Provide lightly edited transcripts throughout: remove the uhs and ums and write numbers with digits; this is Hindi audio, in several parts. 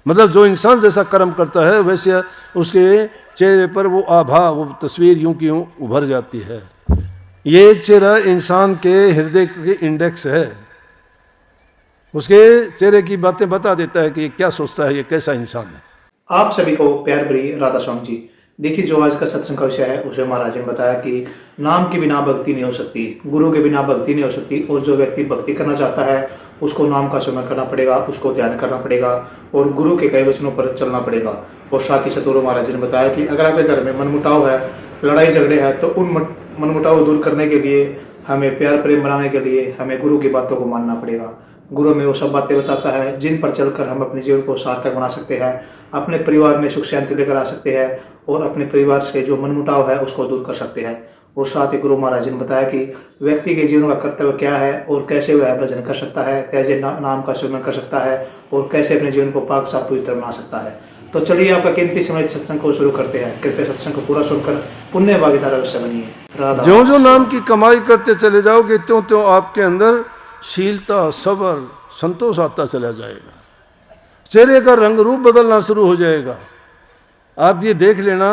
मतलब जो इंसान जैसा कर्म करता है वैसे उसके चेहरे पर वो आभा, वो तस्वीर यूं की यूं उभर जाती है। ये चेहरा इंसान के हृदय के इंडेक्स है, उसके चेहरे की बातें बता देता है कि ये क्या सोचता है, ये कैसा इंसान है। आप सभी को प्यार भरी राधा स्वामी जी। देखिए, जो आज का सत्संग का विषय है उसे महाराज ने बताया कि नाम के बिना भक्ति नहीं हो सकती, गुरु के बिना भक्ति नहीं हो सकती। और जो व्यक्ति भक्ति करना चाहता है उसको नाम का स्मरण करना पड़ेगा, उसको ध्यान करना पड़ेगा और गुरु के कई वचनों पर चलना पड़ेगा। और साथ ही सतगुरु महाराज ने बताया कि अगर आपके घर में मनमुटाव है, लड़ाई झगड़े हैं, तो उन मनमुटाव दूर करने के लिए, हमें प्यार प्रेम बनाने के लिए हमें गुरु की बातों को मानना पड़ेगा। गुरु में वो सब बातें बताता है जिन पर चलकर हम अपने जीवन को सार्थक बना सकते हैं, अपने परिवार में सुख शांति लेकर आ सकते हैं और अपने परिवार से जो मनमुटाव है उसको दूर कर सकते हैं। और साथ ही गुरु महाराज ने बताया कि व्यक्ति के जीवन का कर्तव्य क्या है और कैसे वह भजन कर सकता है, कैसे नाम का स्मरण कर सकता है और कैसे अपने जीवन को पाक साफ पवित्र बना सकता है। तो चलिए आपका कीमती समय सत्संग को शुरू करते हैं। कृपया सत्संग को पूरा सुनकर पुण्य भागीदार अवश्य बनिए। जो जो नाम की कमाई करते चले जाओगे त्यों त्यों आपके अंदर शीलता, सब्र, संतोष आता चला जाएगा, चेहरे का रंग रूप बदलना शुरू हो जाएगा। आप ये देख लेना,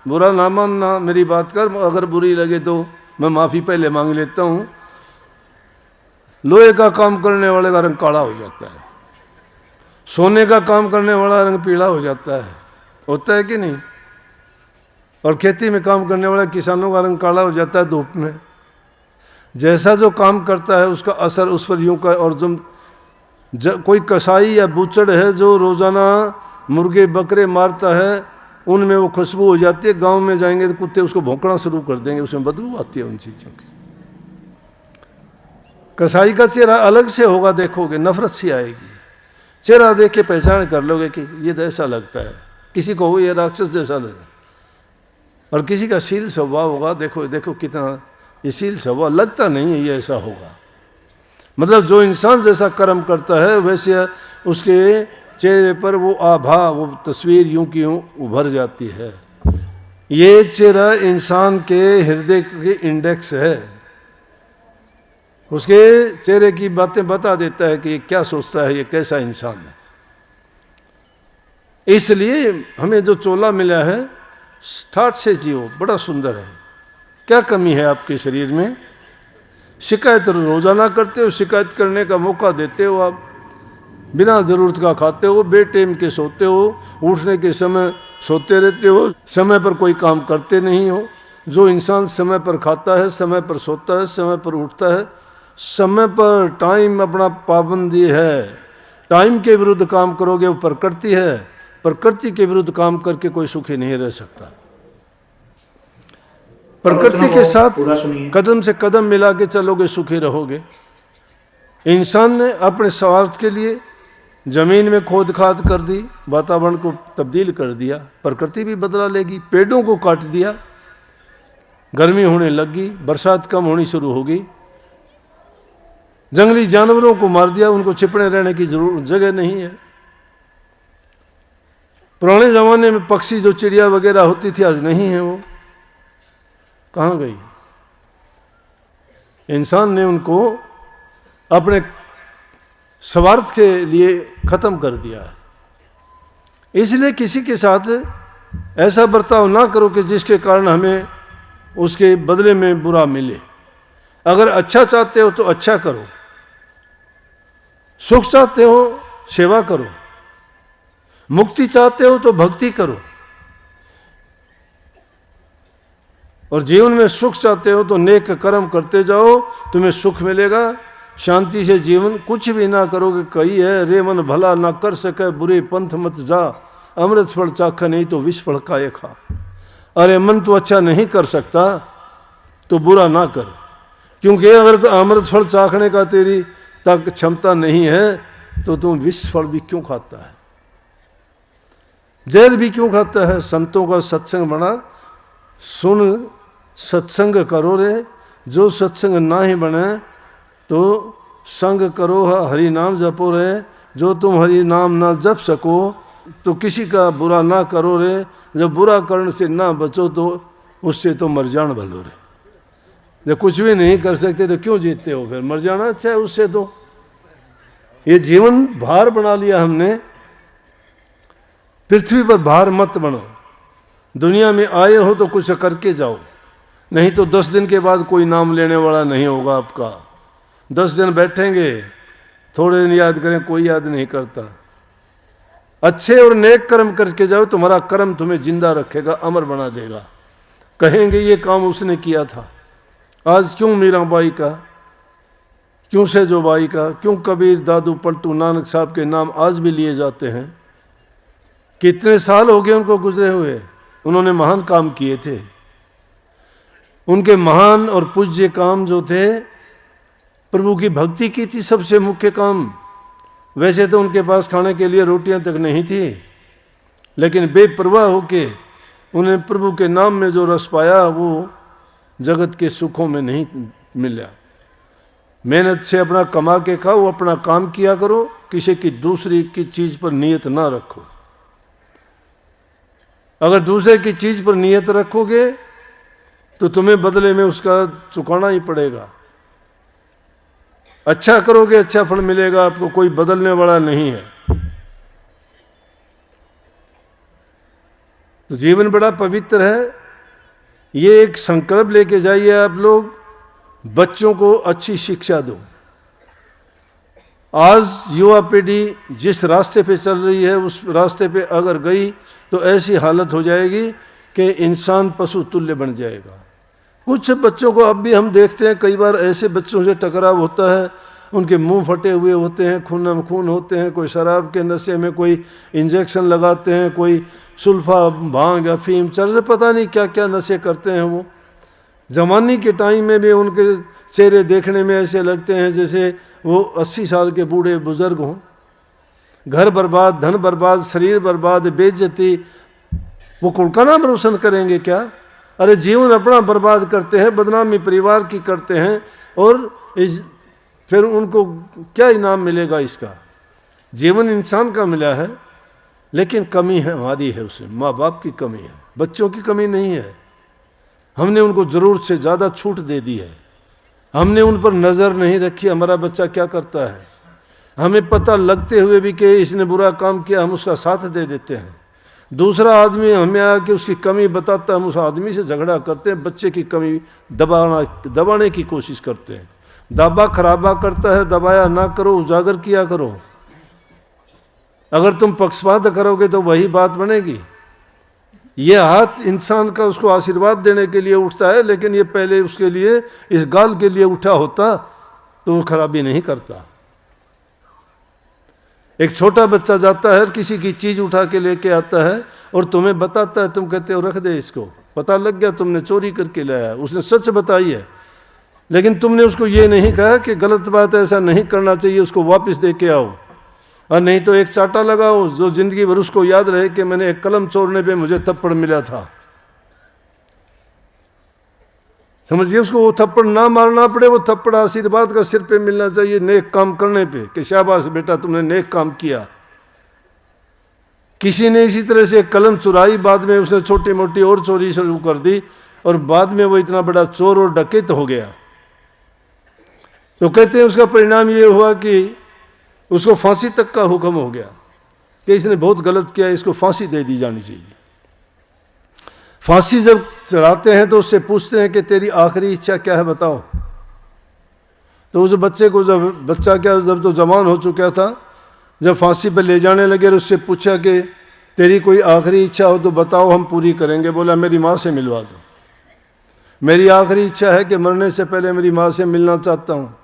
बुरा ना मानना मेरी बात कर, अगर बुरी लगे तो मैं माफ़ी पहले मांग लेता हूँ। लोहे का काम करने वाले का रंग काला हो जाता है, सोने का काम करने वाला रंग पीला हो जाता है, होता है कि नहीं? और खेती में काम करने वाला किसानों का रंग काला हो जाता है धूप में। जैसा जो काम करता है उसका असर उस पर यूं का। और कोई कसाई या बूचड़ है जो रोजाना मुर्गे बकरे मारता है, उनमें वो खुशबू हो जाती है। गांव में जाएंगे तो कुत्ते उसको भौंकना शुरू कर देंगे, उसमें बदबू आती है उन चीज़ों की। कसाई का चेहरा अलग से होगा, देखोगे नफरत सी आएगी। चेहरा देख के पहचान कर लोगे कि ये तो ऐसा लगता है, किसी को ये राक्षस जैसा लगे। और किसी का शील स्वभाव होगा, देखो देखो कितना ये शील स्वभाव, लगता नहीं है ये ऐसा होगा। मतलब जो इंसान जैसा कर्म करता है वैसे उसके चेहरे पर वो आभा, वो तस्वीर यूं की यूं उभर जाती है। ये चेहरा इंसान के हृदय के इंडेक्स है, उसके चेहरे की बातें बता देता है कि ये क्या सोचता है, ये कैसा इंसान है। इसलिए हमें जो चोला मिला है ठाठ से जियो, बड़ा सुंदर है। क्या कमी है आपके शरीर में? शिकायत रोजाना करते हो, शिकायत करने का मौका देते हो, आप बिना ज़रूरत का खाते हो, बेटेम के सोते हो, उठने के समय सोते रहते हो, समय पर कोई काम करते नहीं हो। जो इंसान समय पर खाता है, समय पर सोता है, समय पर उठता है, समय पर टाइम अपना पाबंदी है, टाइम के विरुद्ध काम करोगे वो प्रकृति है, प्रकृति के विरुद्ध काम करके कोई सुखी नहीं रह सकता। प्रकृति के साथ कदम से कदम मिला के चलोगे, सुखी रहोगे। इंसान ने अपने स्वार्थ के लिए जमीन में खोद खाद कर दी, वातावरण को तब्दील कर दिया, प्रकृति भी बदला लेगी। पेड़ों को काट दिया, गर्मी होने लगी, बरसात कम होनी शुरू होगी। जंगली जानवरों को मार दिया, उनको छिपने रहने की जगह नहीं है। पुराने जमाने में पक्षी जो चिड़िया वगैरह होती थी आज नहीं है, वो कहाँ गई? इंसान ने उनको अपने स्वार्थ के लिए खत्म कर दिया है। इसलिए किसी के साथ ऐसा बर्ताव ना करो कि जिसके कारण हमें उसके बदले में बुरा मिले। अगर अच्छा चाहते हो तो अच्छा करो, सुख चाहते हो सेवा करो, मुक्ति चाहते हो तो भक्ति करो, और जीवन में सुख चाहते हो तो नेक कर्म करते जाओ, तुम्हें सुख मिलेगा। शांति से जीवन कुछ भी ना करोगे। कही है, रे मन भला ना कर सके, बुरे पंथ मत जा, अमृत फल चाखा नहीं तो विष फल खाए खा। अरे मन तो अच्छा नहीं कर सकता तो बुरा ना कर, क्योंकि अगर तो अमृत फल चाखने का तेरी तक क्षमता नहीं है तो तुम विष फल भी क्यों खाता है, जहर भी क्यों खाता है। संतों का सत्संग बना, सुन सत्संग करो रे, जो सत्संग ना ही बने तो संग करो हरि नाम जपो रे, जो तुम हरि नाम ना जप सको तो किसी का बुरा ना करो रे, जब बुरा करने से ना बचो तो उससे तो मर जान भलो रे। जब कुछ भी नहीं कर सकते तो क्यों जीतते हो, फिर मर जाना अच्छा है उससे। तो ये जीवन भार बना लिया हमने पृथ्वी पर भार मत बनो। दुनिया में आए हो तो कुछ करके जाओ, नहीं तो 10 दिन के बाद कोई नाम लेने वाला नहीं होगा आपका। 10 दिन बैठेंगे, थोड़े दिन याद करें, कोई याद नहीं करता। अच्छे और नेक कर्म करके जाओ, तुम्हारा कर्म तुम्हें जिंदा रखेगा, अमर बना देगा। कहेंगे ये काम उसने किया था। आज क्यों मीराबाई का, क्यों सेजोबाई का, क्यों कबीर, दादू, पलटू, नानक साहब के नाम आज भी लिए जाते हैं? कितने साल हो गए उनको गुजरे हुए, उन्होंने महान काम किए थे। उनके महान और पूज्य काम जो थे, प्रभु की भक्ति की थी सबसे मुख्य काम। वैसे तो उनके पास खाने के लिए रोटियां तक नहीं थी, लेकिन बेपरवाह होके उन्हें प्रभु के नाम में जो रस पाया वो जगत के सुखों में नहीं मिला। मेहनत से अपना कमा के खाओ, अपना काम किया करो, किसी की दूसरी की चीज पर नियत ना रखो। अगर दूसरे की चीज पर नियत रखोगे तो तुम्हें बदले में उसका चुकाना ही पड़ेगा। अच्छा करोगे, अच्छा फल मिलेगा आपको, कोई बदलने वाला नहीं है। तो जीवन बड़ा पवित्र है। ये एक संकल्प लेके जाइए आप लोग, बच्चों को अच्छी शिक्षा दो। आज युवा पीढ़ी जिस रास्ते पे चल रही है, उस रास्ते पे अगर गई तो ऐसी हालत हो जाएगी कि इंसान पशु तुल्य बन जाएगा। कुछ बच्चों को अब भी हम देखते हैं, कई बार ऐसे बच्चों से टकराव होता है, उनके मुंह फटे हुए होते हैं, खून खून होते हैं, कोई शराब के नशे में, कोई इंजेक्शन लगाते हैं, कोई सुल्फा, भांग, अफीम, चरस, पता नहीं क्या क्या नशे करते हैं वो। जवानी के टाइम में भी उनके चेहरे देखने में ऐसे लगते हैं जैसे वो 80 साल के बूढ़े बुजुर्ग हों। घर बर्बाद, धन बर्बाद, शरीर बर्बाद, बेइज्जती, वो कौन का नाम रोशन करेंगे क्या? अरे जीवन अपना बर्बाद करते हैं, बदनामी परिवार की करते हैं, और फिर उनको क्या इनाम मिलेगा इसका? जीवन इंसान का मिला है, लेकिन कमी है हमारी है, उसे माँ बाप की कमी है, बच्चों की कमी नहीं है। हमने उनको जरूरत से ज़्यादा छूट दे दी है, हमने उन पर नज़र नहीं रखी हमारा बच्चा क्या करता है। हमें पता लगते हुए भी कि इसने बुरा काम किया, हम उसका साथ दे देते हैं। दूसरा आदमी हमें आके उसकी कमी बताता है, हम उस आदमी से झगड़ा करते हैं, बच्चे की कमी दबाने की कोशिश करते हैं। दाबा खराबा करता है, दबाया ना करो, उजागर किया करो। अगर तुम पक्षपात करोगे तो वही बात बनेगी। ये हाथ इंसान का उसको आशीर्वाद देने के लिए उठता है, लेकिन ये पहले उसके लिए, इस गाल के लिए उठा होता तो वो खराबी नहीं करता। एक छोटा बच्चा जाता है, किसी की चीज उठा के लेके आता है और तुम्हें बताता है, तुम कहते हो रख दे इसको, पता लग गया तुमने चोरी करके लाया। उसने सच बताई है, लेकिन तुमने उसको ये नहीं कहा कि गलत बात है, ऐसा नहीं करना चाहिए, उसको वापस दे के आओ। और नहीं तो एक चाटा लगाओ जो जिंदगी भर उसको याद रहे कि मैंने एक कलम चोरने पे मुझे थप्पड़ मिला था। समझिए, उसको वो थप्पड़ ना मारना पड़े, वो थप्पड़ आशीर्वाद का सिर पे मिलना चाहिए, नेक काम करने पे, कि शाबाश बेटा तुमने नेक काम किया। किसी ने इसी तरह से एक कलम चुराई, बाद में उसने छोटी मोटी और चोरी शुरू कर दी, और बाद में वो इतना बड़ा चोर और डकैत हो गया। तो कहते हैं उसका परिणाम ये हुआ कि उसको फांसी तक का हुक्म हो गया कि इसने बहुत गलत किया, इसको फांसी दे दी जानी चाहिए। फांसी जब चढ़ाते हैं तो उससे पूछते हैं कि तेरी आखिरी इच्छा क्या है बताओ। तो उस बच्चे को जब तो जवान हो चुका था, जब फांसी पर ले जाने लगे और उससे पूछा कि तेरी कोई आखिरी इच्छा हो तो बताओ, हम पूरी करेंगे। बोला मेरी माँ से मिलवा दो, मेरी आखिरी इच्छा है कि मरने से पहले मेरी माँ से मिलना चाहता हूँ।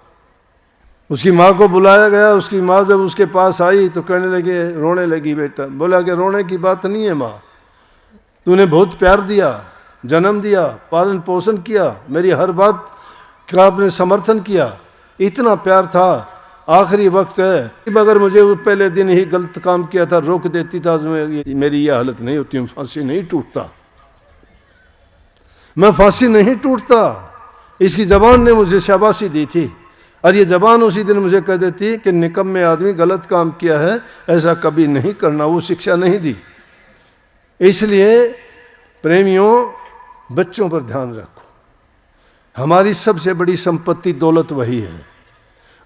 उसकी माँ को बुलाया गया, उसकी माँ जब उसके पास आई तो कहने लगे, रोने लगी बेटा। बोला कि रोने की बात नहीं है माँ, तूने बहुत प्यार दिया, जन्म दिया, पालन पोषण किया, मेरी हर बात का आपने समर्थन किया, इतना प्यार था, आखिरी वक्त है, अगर मुझे वो पहले दिन ही गलत काम किया था, रोक देती था, मेरी ये हालत नहीं होती, फांसी नहीं टूटता, मैं फांसी नहीं टूटता। इसकी जबान ने मुझे शाबाशी दी थी, और ये जबान उसी दिन मुझे कह देती कि निकम्मे आदमी, गलत काम किया है, ऐसा कभी नहीं करना। वो शिक्षा नहीं दी। इसलिए प्रेमियों, बच्चों पर ध्यान रखो। हमारी सबसे बड़ी संपत्ति दौलत वही है।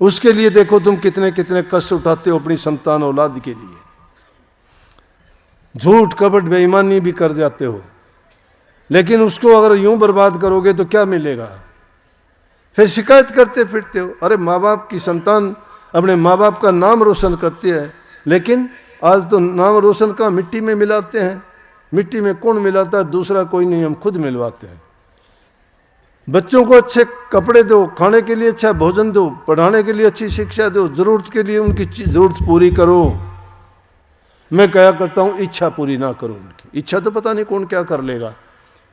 उसके लिए देखो तुम कितने कितने कष्ट उठाते हो अपनी संतान औलाद के लिए। झूठ कपट बेईमानी भी कर जाते हो, लेकिन उसको अगर यूं बर्बाद करोगे तो क्या मिलेगा? फिर शिकायत करते फिरते हो। अरे माँ बाप की संतान अपने माँ बाप का नाम रोशन करती है, लेकिन आज तो नाम रोशन का मिट्टी में मिलाते हैं। मिट्टी में कौन मिलाता है? दूसरा कोई नहीं, हम खुद मिलवाते हैं। बच्चों को अच्छे कपड़े दो, खाने के लिए अच्छा भोजन दो, पढ़ाने के लिए अच्छी शिक्षा दो, जरूरत के लिए उनकी जरूरत पूरी करो। मैं क्या करता हूँ, इच्छा पूरी ना करो उनकी। इच्छा तो पता नहीं कौन क्या कर लेगा।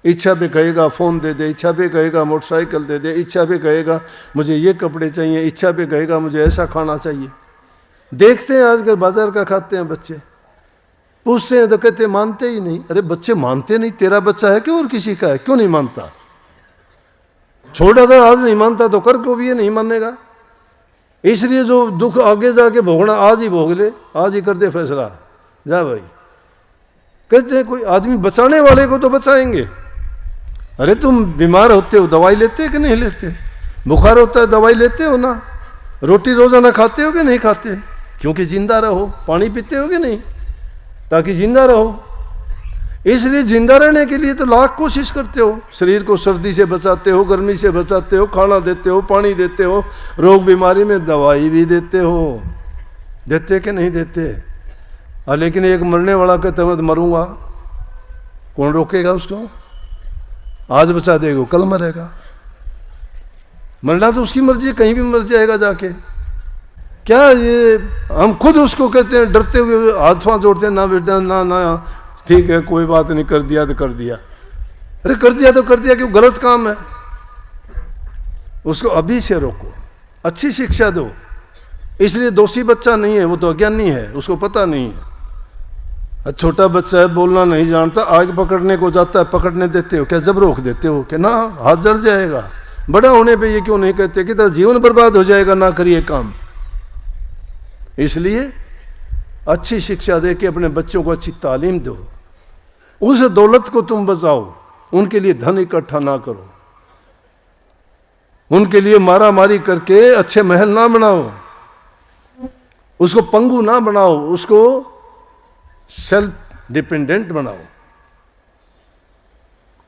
इच्छा पे कहेगा फ़ोन दे दे, इच्छा पे कहेगा मोटरसाइकिल दे दे, इच्छा पे कहेगा मुझे ये कपड़े चाहिए, इच्छा पे कहेगा मुझे ऐसा खाना चाहिए। देखते हैं आजकल बाजार का खाते हैं बच्चे, पूछते हैं तो कहते मानते ही नहीं। अरे बच्चे मानते नहीं, तेरा बच्चा है कि और किसी का है? क्यों नहीं मानता? छोड़, अगर आज नहीं मानता तो कर को भी ये नहीं मानेगा। इसलिए जो दुख आगे जाके भोगना आज ही भोग ले, आज ही कर दे फैसला, जा भाई। कहते हैं कोई आदमी बचाने वाले को तो बचाएंगे। अरे तुम बीमार होते हो, दवाई लेते हो कि नहीं लेते? बुखार होता है, दवाई लेते हो ना? रोटी रोजाना खाते हो कि नहीं खाते? क्योंकि जिंदा रहो। पानी पीते हो कि नहीं? ताकि जिंदा रहो। इसलिए जिंदा रहने के लिए तो लाख कोशिश करते हो। शरीर को सर्दी से बचाते हो, गर्मी से बचाते हो, खाना देते हो, पानी देते हो, रोग बीमारी में दवाई भी देते हो। देते कि नहीं देते? लेकिन एक मरने वाला कहता मैं तो मरूंगा, कौन रोकेगा उसको? आज बचा देगा, कल मरेगा। मरना तो उसकी मर्जी है, कहीं भी मर जाएगा जाके। क्या ये हम खुद उसको कहते हैं, डरते हुए हाथ जोड़ते हैं, ना बेटा ना ना, ठीक है कोई बात नहीं, कर दिया तो कर दिया। अरे कर दिया तो कर दिया, क्यों? गलत काम है। उसको अभी से रोको, अच्छी शिक्षा दो। इसलिए दोषी बच्चा नहीं है, वो तो अज्ञानी है, उसको पता नहीं है। छोटा बच्चा है, बोलना नहीं जानता, आग पकड़ने को जाता है, पकड़ने देते हो क्या? जब रोक देते हो कि ना हाथ जड़ जाएगा। बड़ा होने पे ये क्यों नहीं कहते कि तेरा जीवन बर्बाद हो जाएगा, ना करिए काम। इसलिए अच्छी शिक्षा दे के अपने बच्चों को अच्छी तालीम दो। उस दौलत को तुम बचाओ, उनके लिए धन इकट्ठा ना करो, उनके लिए मारा मारी करके अच्छे महल ना बनाओ, उसको पंगु ना बनाओ, उसको सेल्फ डिपेंडेंट बनाओ,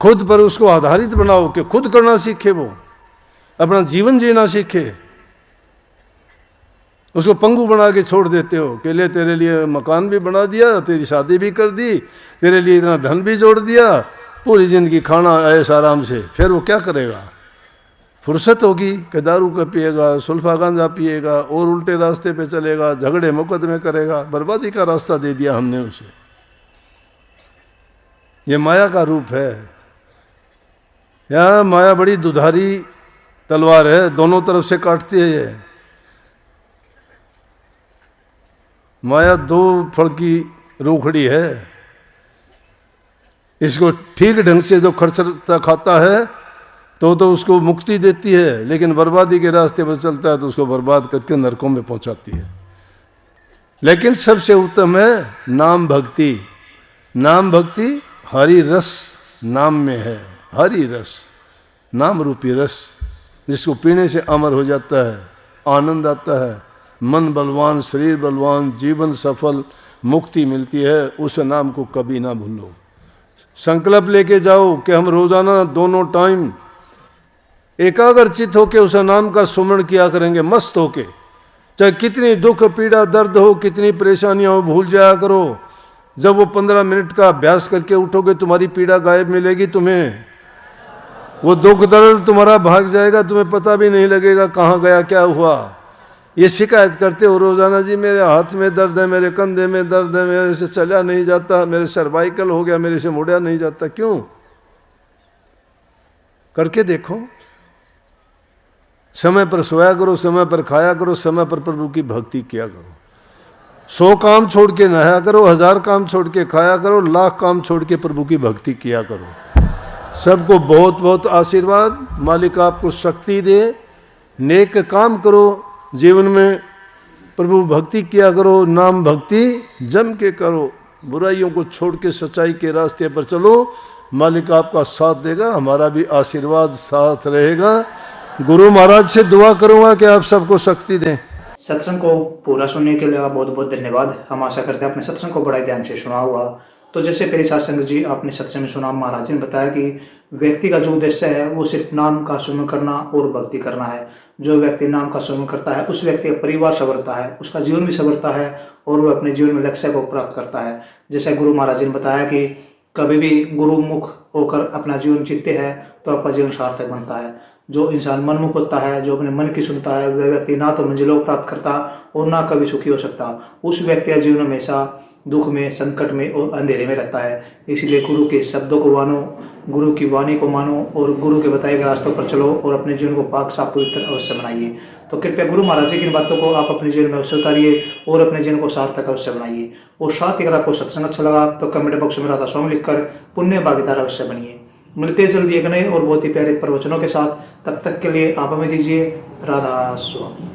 खुद पर उसको आधारित बनाओ कि खुद करना सीखे, वो अपना जीवन जीना सीखे। उसको पंगु बना के छोड़ देते हो कि ले तेरे लिए मकान भी बना दिया, तेरी शादी भी कर दी, तेरे लिए इतना धन भी जोड़ दिया, पूरी जिंदगी खाना ऐश आराम से। फिर वो क्या करेगा? फुर्सत होगी कि दारू का पिएगा, सुल्फा गांजा पिएगा और उल्टे रास्ते पे चलेगा, झगड़े मुकदमे करेगा। बर्बादी का रास्ता दे दिया हमने उसे। ये माया का रूप है। यह माया बड़ी दुधारी तलवार है, दोनों तरफ से काटती है। ये माया दो फल की रूखड़ी है। इसको ठीक ढंग से जो खर्चता खाता है तो उसको मुक्ति देती है, लेकिन बर्बादी के रास्ते पर चलता है तो उसको बर्बाद करके नरकों में पहुंचाती है। लेकिन सबसे उत्तम है नाम भक्ति। नाम भक्ति हरि रस नाम में है। हरि रस, नाम रूपी रस, जिसको पीने से अमर हो जाता है, आनंद आता है, मन बलवान, शरीर बलवान, जीवन सफल, मुक्ति मिलती है। उस नाम को कभी ना भूलो। संकल्प लेके जाओ कि हम रोजाना दोनों टाइम एकाग्रचित होके उस नाम का सुमरण किया करेंगे, मस्त होके। चाहे कितनी दुख पीड़ा दर्द हो, कितनी परेशानियां हो, भूल जाया करो। जब वो 15 मिनट का अभ्यास करके उठोगे, तुम्हारी पीड़ा गायब मिलेगी तुम्हें। वो दुख दर्द तुम्हारा भाग जाएगा, तुम्हें पता भी नहीं लगेगा कहाँ गया, क्या हुआ। ये शिकायत करते हो रोजाना, जी मेरे हाथ में दर्द है, मेरे कंधे में दर्द है, मेरे से चला नहीं जाता, मेरे सर्वाइकल हो गया, मेरे से मुड़ा नहीं जाता। क्यों? करके देखो। समय पर सोया करो, समय पर खाया करो, समय पर प्रभु की भक्ति किया करो। 100 काम छोड़ के नहाया करो, 1000 काम छोड़ के खाया करो, लाख काम छोड़ के प्रभु की भक्ति किया करो। सबको बहुत बहुत आशीर्वाद। मालिक आपको शक्ति दे। नेक काम करो जीवन में, प्रभु भक्ति किया करो, नाम भक्ति जम के करो, बुराइयों को छोड़ के सच्चाई के रास्ते पर चलो। मालिक आपका साथ देगा, हमारा भी आशीर्वाद साथ रहेगा। गुरु महाराज से दुआ करूंगा कि आप सबको शक्ति दें। सत्संग को पूरा सुनने के लिए बहुत बहुत धन्यवाद। हम आशा करते हैं आपने सत्संग को बड़ा ध्यान से सुना हुआ। तो जैसे पहले सत्संग जी आपने सत्संग में सुना, महाराज जी ने बताया कि व्यक्ति का जो उद्देश्य है वो सिर्फ नाम का सुमरण करना और भक्ति करना है। जो व्यक्ति नाम का सुमरण करता है उस व्यक्ति का परिवार संवरता है, उसका जीवन भी संवरता है और वह अपने जीवन में लक्ष्य को प्राप्त करता है। जैसे गुरु महाराज जी ने बताया कि कभी भी गुरुमुख होकर अपना जीवन जीते हैं तो आपका जीवन सार्थक बनता है। जो इंसान मनमुख होता है, जो अपने मन की सुनता है, वह व्यक्ति ना तो मंजिलों को प्राप्त करता और ना कभी सुखी हो सकता। उस व्यक्ति का जीवन हमेशा दुख में, संकट में और अंधेरे में रहता है। इसलिए गुरु के शब्दों को मानो, गुरु की वाणी को मानो और गुरु के बताए गए रास्तों पर चलो और अपने जीवन को पाक साफ पवित्र अवश्य बनाइए। तो कृपया गुरु महाराज जी की इन बातों को आप अपने जीवन में अवश्य उतारिए और अपने जीवन को सार्थक अवश्य बनाइए। और साथ ही अगर आपको सत्संग अच्छा लगा तो कमेंट बॉक्स में राधा स्वामी लिखकर पुण्य भागीदार अवश्य बनिए। मिलते हैं जल्दी एक नए और बहुत ही प्यारे प्रवचनों के साथ। तब तक के लिए आप हमें दीजिए राधा स्वामी।